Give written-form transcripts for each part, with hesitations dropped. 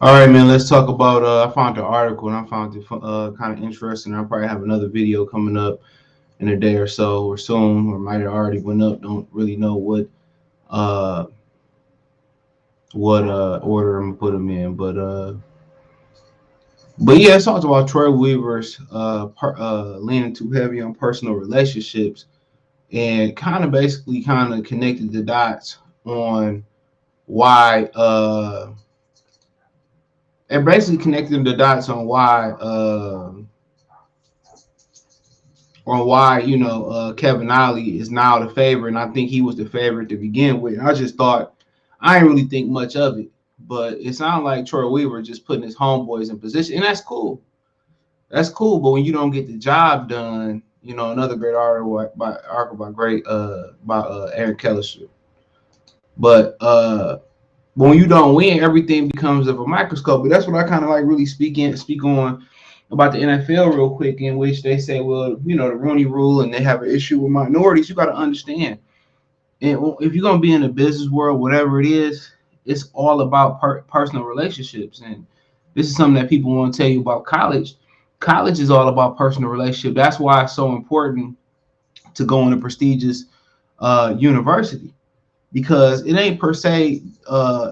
All right, man. Let's talk about. I found the article and I found it kind of interesting. I'll probably have another video coming up in a day or so, or soon, or might have already went up. Don't really know uh what order I'm gonna put them in, but yeah, it's talked about Troy Weaver's leaning too heavy on personal relationships and kind of basically kind of connected the dots on why and basically connected the dots on why Kevin Ollie is now the favorite, and I think he was the favorite to begin with. And I just thought I didn't really think much of it, but it sounded like Troy Weaver just putting his homeboys in position, and that's cool. That's cool, but when you don't get the job done, another great article by great by Aaron Kellership. But when you don't win, everything becomes of a microscope. But that's what I kind of like really speak on about the NFL real quick, in which they say, well, the Rooney Rule, and they have an issue with minorities. You got to understand, and if you're gonna be in the business world, whatever it is, it's all about personal relationships, and this is something that people want to tell you about college. College is all about personal relationship. That's why it's so important to go in a prestigious university because it ain't per se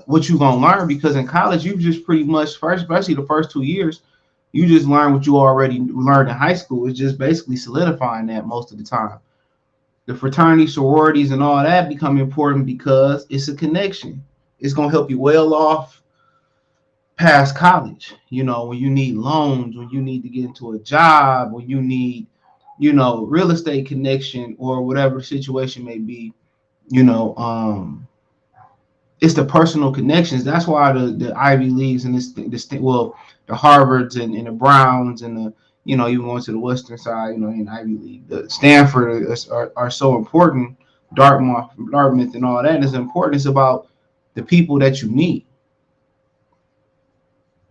what you gonna learn. Because in college, you just pretty much first, especially the first 2 years, you just learn what you already learned in high school. It's just basically solidifying that most of the time. The fraternity, sororities, and all that become important because it's a connection. It's gonna help you well off past college. When you need loans, when you need to get into a job, when you need, real estate connection or whatever the situation may be. You know, it's the personal connections. That's why the Ivy Leagues and the Harvards and the Browns and even going to the Western side, in Ivy League, the Stanford are so important. Dartmouth, and all that is important. It's about the people that you meet.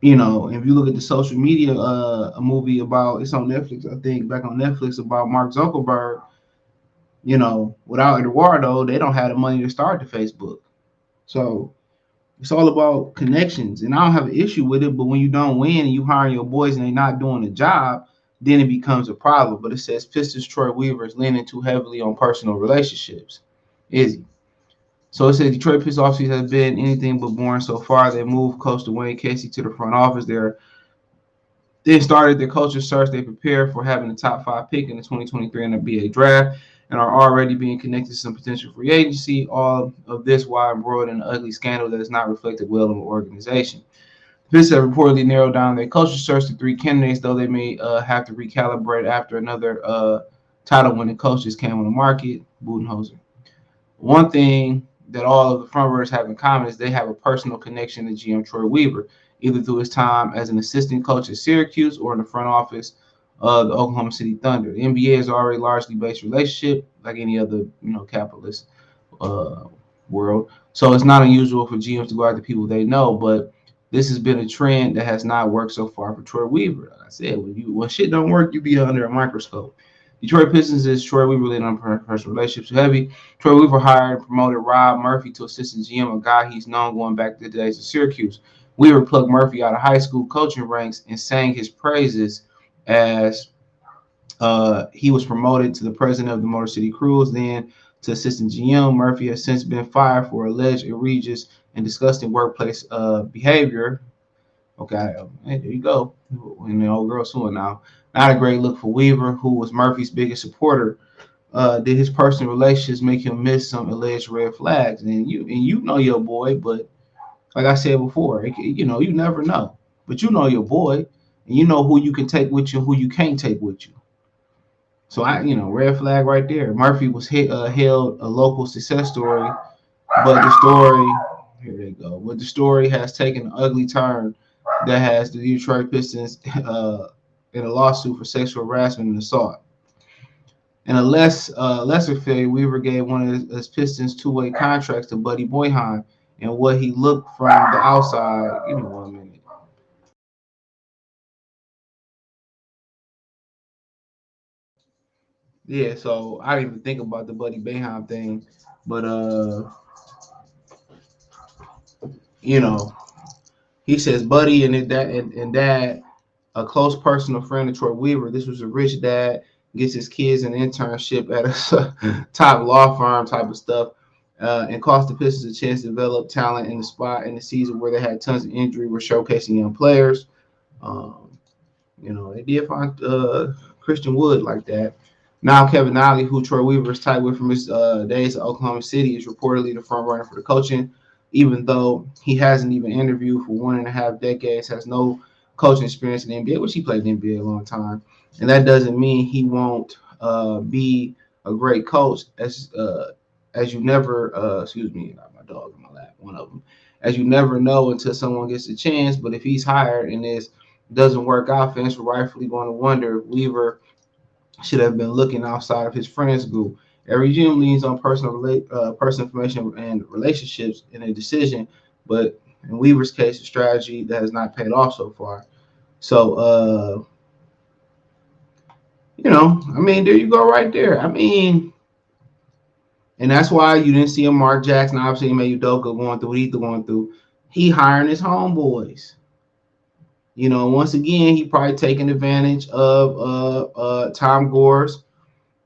If you look at the social media, a movie about it's on Netflix, I think, back on Netflix about Mark Zuckerberg. Without Eduardo, they don't have the money to start the Facebook. So it's all about connections, and I don't have an issue with it. But when you don't win and you hire your boys and they're not doing the job, then it becomes a problem. But it says Pistons Troy Weaver is leaning too heavily on personal relationships. Is he? So it says Detroit Pistons offseason has been anything but boring so far. They moved coach Dwayne Casey to the front office. They started their coaching search. They prepared for having the top 5 pick in the 2023 NBA draft and are already being connected to some potential free agency. All of this while embroiled in an ugly scandal that is not reflected well on the organization. The Pistons have reportedly narrowed down their coaching search to 3 candidates, though they may have to recalibrate after another title-winning coaches came on the market. Budenholzer. One thing that all of the frontrunners have in common is they have a personal connection to GM Troy Weaver, either through his time as an assistant coach at Syracuse or in the front office of the Oklahoma City Thunder. The NBA is already largely based relationship, like any other capitalist uh, world. So it's not unusual for GMs to go after people they know, but this has been a trend that has not worked so far for Troy Weaver. Like I said, when shit don't work, you be under a microscope. Detroit Pistons is Troy Weaver leading on personal relationships too heavy. Troy Weaver hired and promoted Rob Murphy to assistant GM, a guy he's known going back to the days of Syracuse. Weaver plucked Murphy out of high school coaching ranks and sang his praises as he was promoted to the president of the Motor City Cruise, then to assistant GM. Murphy has since been fired for alleged egregious and disgusting workplace behavior. Okay, hey, there you go. And the old girl suing now. Not a great look for Weaver, who was Murphy's biggest supporter. Did his personal relationships make him miss some alleged red flags? And you know your boy, but like I said before, you never know. But you know your boy, and you know who you can take with you and who you can't take with you. So red flag right there. Murphy was held a local success story, but the story here they go. But the story has taken an ugly turn that has the Detroit Pistons in a lawsuit for sexual harassment and assault. In a lesser failure, Weaver gave one of his Pistons two-way contracts to Buddy Boyheim, and what he looked from the outside. Give me 1 minute. Yeah, so I didn't even think about the Buddy Boyheim thing, but you know, He says, Buddy and dad, a close personal friend of Troy Weaver. This was a rich dad, gets his kids an internship at a top law firm type of stuff, and cost the Pistons a chance to develop talent in the spot in the season where they had tons of injury, were showcasing young players. Um, they did find Christian Wood like that. Now Kevin Ollie, who Troy Weaver is tight with from his days at Oklahoma City, is reportedly the front runner for the coaching, even though he hasn't even interviewed for 1.5 decades, has no coaching experience in the NBA, which he played in the NBA a long time. And that doesn't mean he won't be a great coach, as you never excuse me, I got my dog in my lap, one of them. As you never know until someone gets a chance. But if he's hired and this doesn't work out, fans are rightfully going to wonder if Weaver should have been looking outside of his friends group. Every GM leans on personal information and relationships in a decision, but in Weaver's case, a strategy that has not paid off so far. So, I mean, there you go right there. I mean, and that's why you didn't see a Mark Jackson, obviously, Ime Udoka going through what he's going through. He hiring his homeboys. Once again, he probably taking advantage of Tom Gores,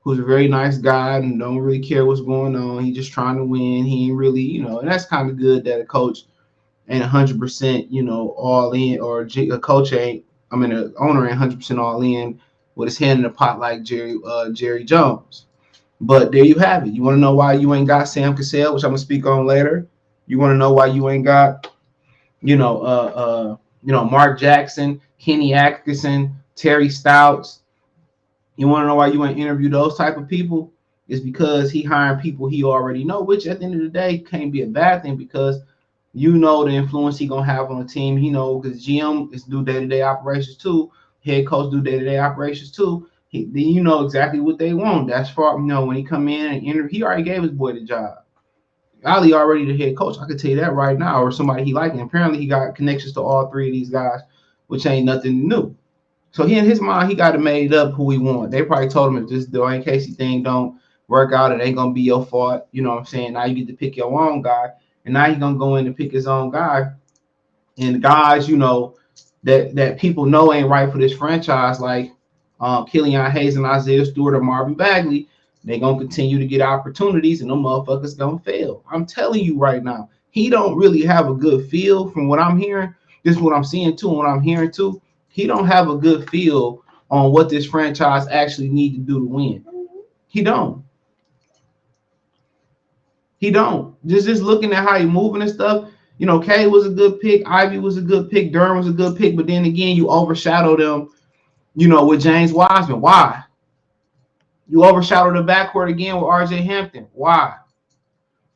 who's a very nice guy and don't really care what's going on. He just trying to win. He ain't really, and that's kind of good that a coach ain't 100%, all in, or a coach ain't, an owner ain't 100% all in with his hand in the pot like Jerry Jones. But there you have it. You want to know why you ain't got Sam Cassell, which I'm gonna speak on later. You want to know why you ain't got, Mark Jackson, Kenny Atkinson, Terry Stouts. You want to know why you ain't interview those type of people? Is because he hiring people he already know, which at the end of the day can't be a bad thing because the influence he gonna have on the team. Because GM is do day-to-day operations too. Head coach do day-to-day operations too. Then you know exactly what they want. That's far. When he come in and interview, he already gave his boy the job. Ali already the head coach. I can tell you that right now, or somebody he like. And apparently he got connections to all three of these guys, which ain't nothing new. So he in his mind, he got it made up who he want. They probably told him if this Dwayne Casey thing don't work out, it ain't gonna be your fault. You know what I'm saying? Now you get to pick your own guy, and now he's gonna go in and pick his own guy. And the guys, that people know ain't right for this franchise, like Killian Hayes and Isaiah Stewart or Marvin Bagley, they gonna continue to get opportunities, and them motherfuckers gonna fail. I'm telling you right now, he don't really have a good feel from what I'm hearing. This is what I'm seeing too, and what I'm hearing too. He don't have a good feel on what this franchise actually need to do to win. He don't. He don't. Just looking at how he moving and stuff. K was a good pick. Ivy was a good pick. Durham was a good pick. But then again, you overshadow them, with James Wiseman. Why? You overshadow the backcourt again with RJ Hampton. Why?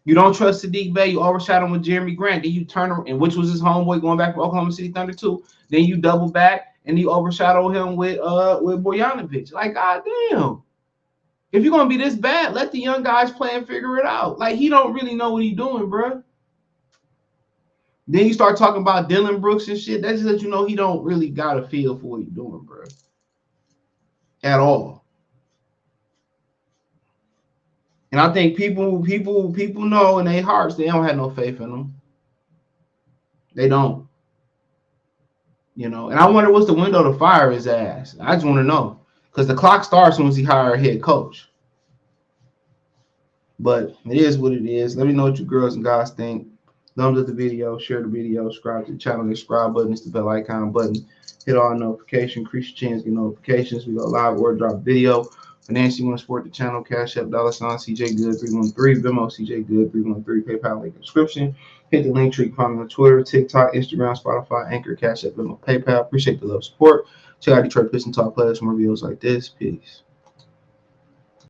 You don't trust Sadiq Bey. You overshadow him with Jeremy Grant. Then you turn him, and which was his homeboy going back to Oklahoma City Thunder too. Then you double back and you overshadow him with Bojanovic. Like, goddamn. If you're gonna be this bad, let the young guys play and figure it out. Like, he don't really know what he's doing, bro. Then you start talking about Dylan Brooks and shit. That just lets you know he don't really got a feel for what he's doing, bro. At all. And I think people know in their hearts they don't have no faith in him. They don't. And I wonder what's the window to fire his ass. I just want to know. Because the clock starts once he hire a head coach. But it is what it is. Let me know what you girls and guys think. Thumbs up the video, share the video, subscribe to the channel. The subscribe button is the bell icon button. Hit all notifications, increase your chance to get notifications. We go live or drop video. Financially, you want to support the channel, Cash App, $, CJ Good 313, Venmo, CJ Good 313, PayPal link in the description. Hit the link tree, find me on Twitter, TikTok, Instagram, Spotify, Anchor, Cash App, Venmo, PayPal. Appreciate the love support. Check out Detroit Pistons Talk Players for more videos like this. Peace.